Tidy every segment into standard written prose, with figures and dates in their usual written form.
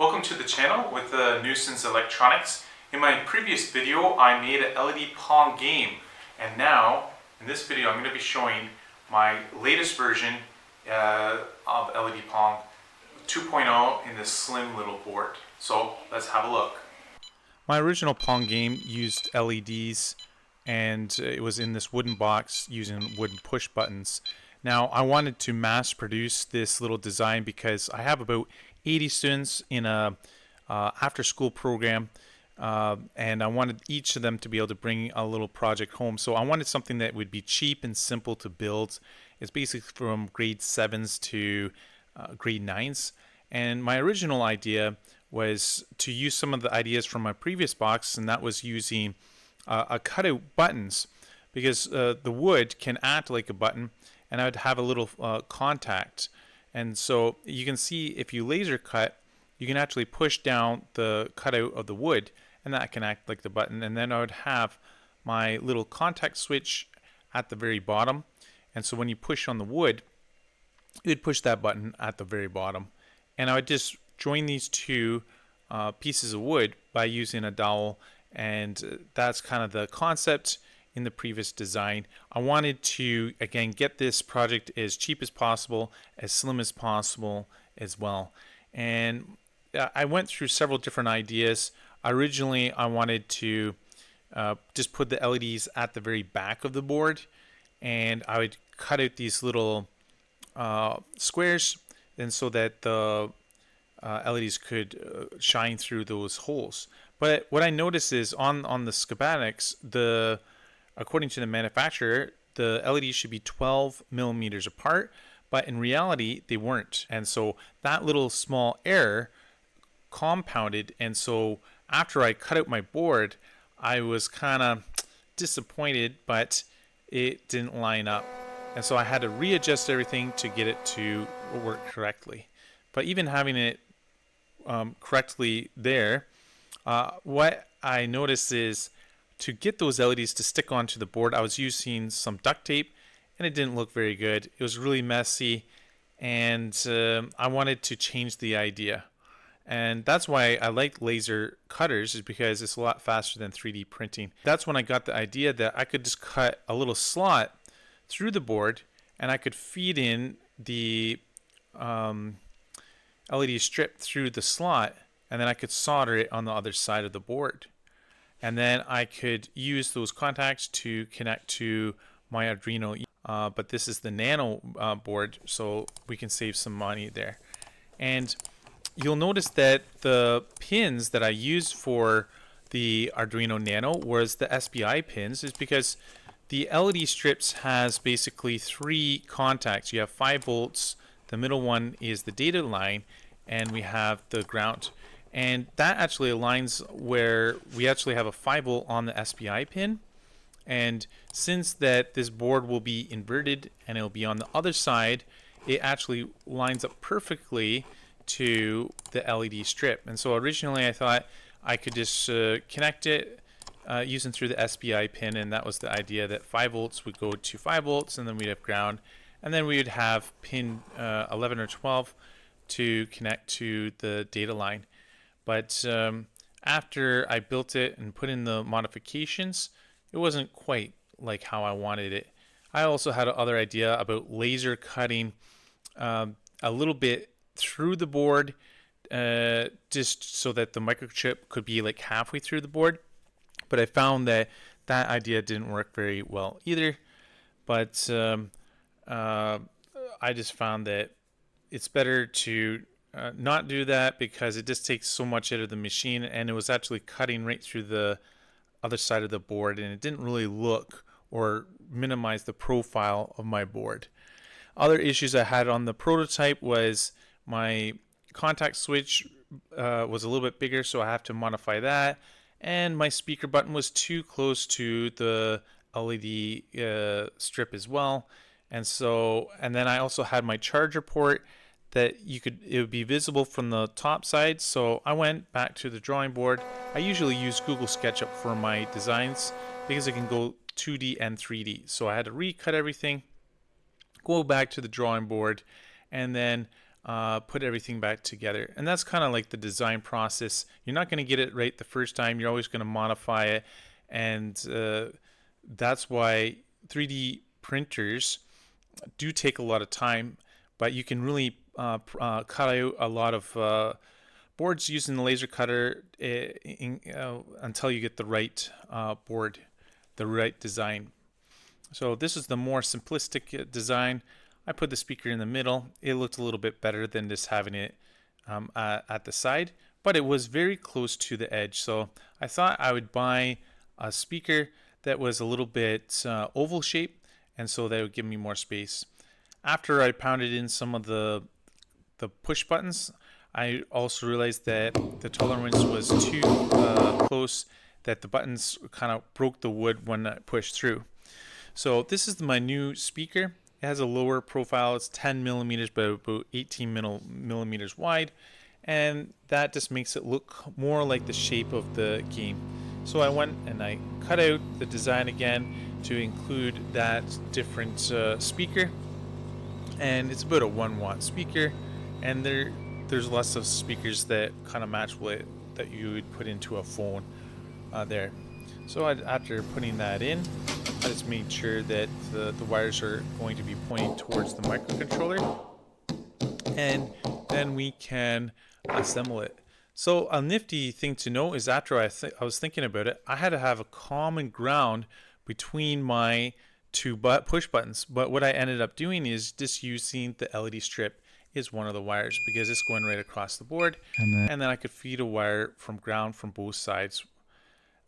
Welcome to the channel with Newson's Electronics. In my previous video I made an LED Pong game, and now in this video I'm going to be showing my latest version of LED Pong 2.0 in this slim little board. So let's have a look. My original Pong game used LEDs and it was in this wooden box using wooden push buttons. Now I wanted to mass produce this little design because I have about 80 students in a after school program, and I wanted each of them to be able to bring a little project home. So I wanted something that would be cheap and simple to build. It's basically from grade 7s to grade 9s. And my original idea was to use some of the ideas from my previous box, and that was using a cutout buttons, because the wood can act like a button, and I would have a little contact. And so you can see if you laser cut, you can actually push down the cutout of the wood, and that can act like the button. And then I would have my little contact switch at the very bottom. And so when you push on the wood, you would push that button at the very bottom. And I would just join these two pieces of wood by using a dowel. And that's kind of the concept in the previous design. I wanted to, again, get this project as cheap as possible, as slim as possible as well. And I went through several different ideas. Originally, I wanted to just put the LEDs at the very back of the board, and I would cut out these little squares, and so that the LEDs could shine through those holes. But what I noticed is on the schematics, according to the manufacturer, the LEDs should be 12 millimeters apart, but in reality they weren't. And so that little small error compounded, and so after I cut out my board, I was kind of disappointed, but it didn't line up. And so I had to readjust everything to get it to work correctly. But even having it correctly there, what I noticed is, to get those LEDs to stick onto the board, I was using some duct tape, and it didn't look very good. It was really messy, and I wanted to change the idea. And that's why I like laser cutters, is because it's a lot faster than 3D printing. That's when I got the idea that I could just cut a little slot through the board, and I could feed in the LED strip through the slot, and then I could solder it on the other side of the board. And then I could use those contacts to connect to my Arduino. But this is the Nano board, so we can save some money there. And you'll notice that the pins that I used for the Arduino Nano was the SPI pins, is because the LED strips has basically 3 contacts. You have 5 volts, the middle one is the data line, and we have the ground. And that actually aligns where we actually have a 5 volt on the SPI pin. And since that this board will be inverted and it'll be on the other side, it actually lines up perfectly to the LED strip. And so originally I thought I could just connect it using through the SPI pin, and that was the idea, that 5 volts would go to 5 volts, and then we'd have ground, and then we would have pin 11 or 12 to connect to the data line. But after I built it and put in the modifications, it wasn't quite like how I wanted it. I also had another idea about laser cutting a little bit through the board, just so that the microchip could be like halfway through the board. But I found that that idea didn't work very well either. But I just found that it's better to not do that, because it just takes so much out of the machine, and it was actually cutting right through the other side of the board, and it didn't really look or minimize the profile of my board. Other issues I had on the prototype was my contact switch was a little bit bigger, so I have to modify that, and my speaker button was too close to the LED strip as well. And then I also had my charger port that it would be visible from the top side. So I went back to the drawing board. I usually use Google SketchUp for my designs because it can go 2D and 3D. So I had to recut everything, go back to the drawing board, and then put everything back together. And that's kind of like the design process. You're not going to get it right the first time. You're always going to modify it. And that's why 3D printers do take a lot of time, but you can really cut out a lot of boards using the laser cutter until you get the right board, the right design. So this is the more simplistic design. I put the speaker in the middle. It looked a little bit better than just having it at the side, but it was very close to the edge. So I thought I would buy a speaker that was a little bit oval shaped, and so that would give me more space. After I pounded in some of the push buttons, I also realized that the tolerance was too close, that the buttons kind of broke the wood when I pushed through. So this is my new speaker. It has a lower profile. It's 10 millimeters by about 18 millimeters wide, and that just makes it look more like the shape of the game. So I went and I cut out the design again to include that different speaker, and it's about a 1-watt speaker, and there's lots of speakers that kind of match what that you would put into a phone there. So after putting that in, I just made sure that the wires are going to be pointing towards the microcontroller, and then we can assemble it. So a nifty thing to know is after I was thinking about it, I had to have a common ground between my two push buttons. But what I ended up doing is just using the LED strip is one of the wires, because it's going right across the board, and then I could feed a wire from ground from both sides.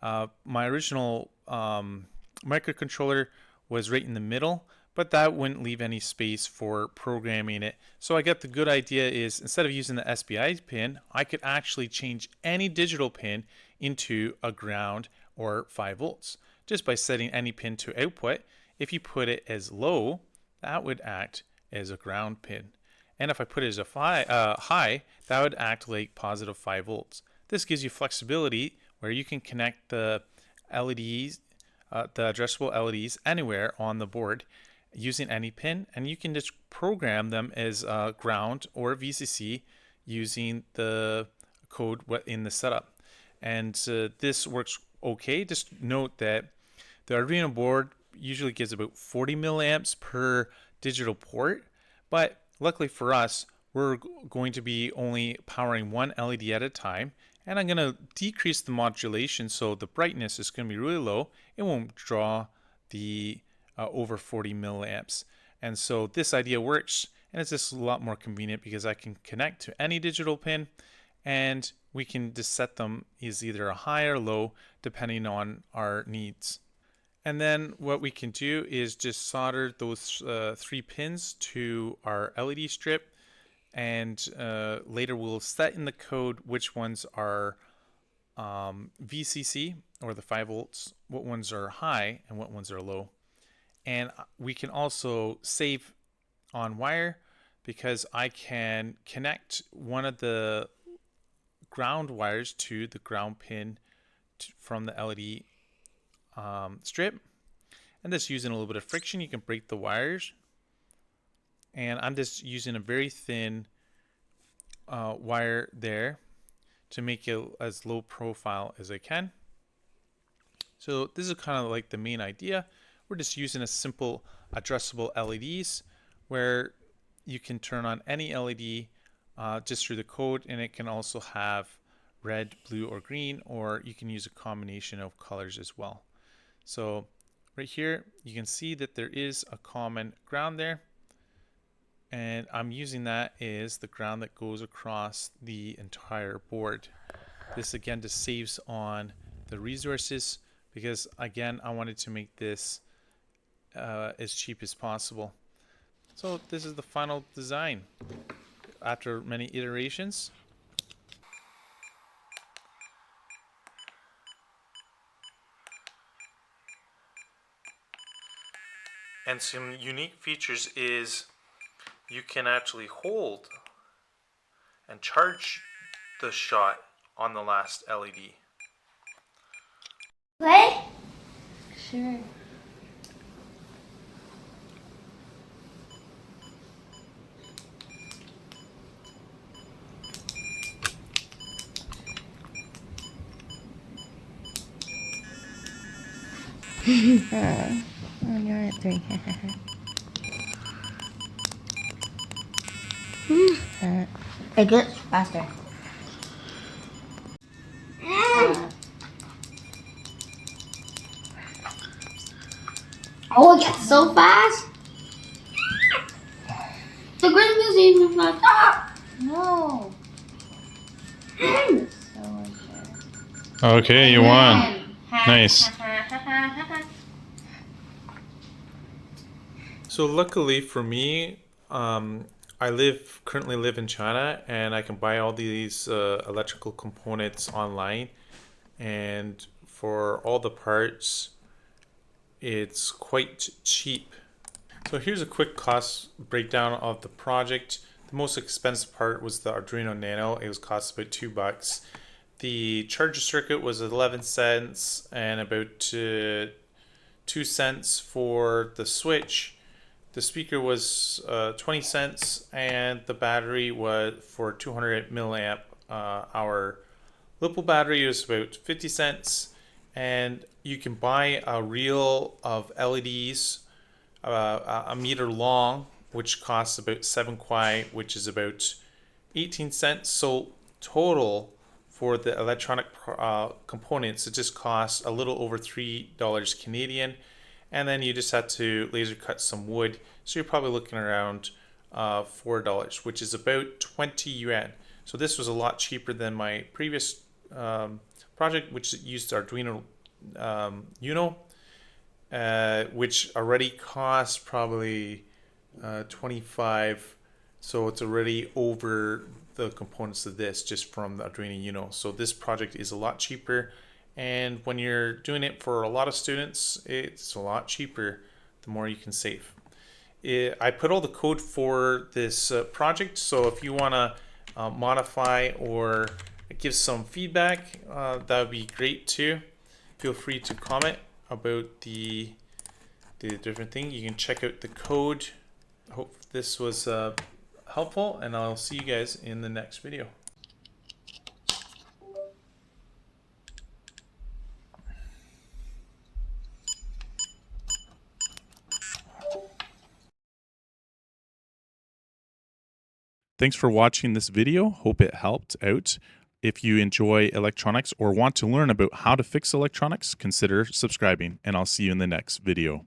My original microcontroller was right in the middle, but that wouldn't leave any space for programming it. So I got the good idea is, instead of using the SPI pin, I could actually change any digital pin into a ground or 5 volts just by setting any pin to output. If you put it as low, that would act as a ground pin. And if I put it as a high, that would act like positive 5 volts. This gives you flexibility where you can connect the LEDs, the addressable LEDs, anywhere on the board using any pin, and you can just program them as ground or VCC using the code in the setup. And this works okay. Just note that the Arduino board usually gives about 40 milliamps per digital port, but luckily for us, we're going to be only powering one LED at a time, and I'm going to decrease the modulation so the brightness is going to be really low. It won't draw the over 40 milliamps. And so this idea works, and it's just a lot more convenient because I can connect to any digital pin, and we can just set them as either a high or low depending on our needs. And then what we can do is just solder those 3 pins to our LED strip, and later we'll set in the code which ones are VCC or the 5 volts, what ones are high and what ones are low. And we can also save on wire, because I can connect one of the ground wires to the ground pin from the LED strip, and just using a little bit of friction you can break the wires. And I'm just using a very thin wire there to make it as low profile as I can. So this is kind of like the main idea. We're just using a simple addressable LEDs where you can turn on any LED just through the code, and it can also have red, blue, or green, or you can use a combination of colors as well. So right here you can see that there is a common ground there, and I'm using that as the ground that goes across the entire board. This again just saves on the resources, because again I wanted to make this as cheap as possible. So this is the final design after many iterations. And some unique features is you can actually hold and charge the shot on the last LED. Play? Sure. I'm doing it 3. It gets faster. Oh, it gets so fast. The green is even fast. Ah! No. So unfair. Okay, you won. Nice. So luckily for me, I currently live in China, and I can buy all these electrical components online, and for all the parts, it's quite cheap. So here's a quick cost breakdown of the project. The most expensive part was the Arduino Nano. It was cost about $2. The charger circuit was 11 cents, and about 2 cents for the switch. The speaker was 20 cents, and the battery was for 200 milliamp hour little battery was about 50 cents. And you can buy a reel of LEDs, a meter long, which costs about 7 kwai, which is about 18 cents. So total for the electronic components, it just costs a little over $3 Canadian. And then you just have to laser cut some wood. So you're probably looking around $4, which is about 20 yuan. So this was a lot cheaper than my previous project, which used Arduino Uno, which already costs probably 25. So it's already over the components of this just from the Arduino Uno. So this project is a lot cheaper. And when you're doing it for a lot of students, it's a lot cheaper the more you can save. I put all the code for this project, so if you want to modify or give some feedback, that would be great too. Feel free to comment about the different thing. You can check out the code. I hope this was helpful, and I'll see you guys in the next video. Thanks for watching this video. Hope it helped out. If you enjoy electronics or want to learn about how to fix electronics, consider subscribing, and I'll see you in the next video.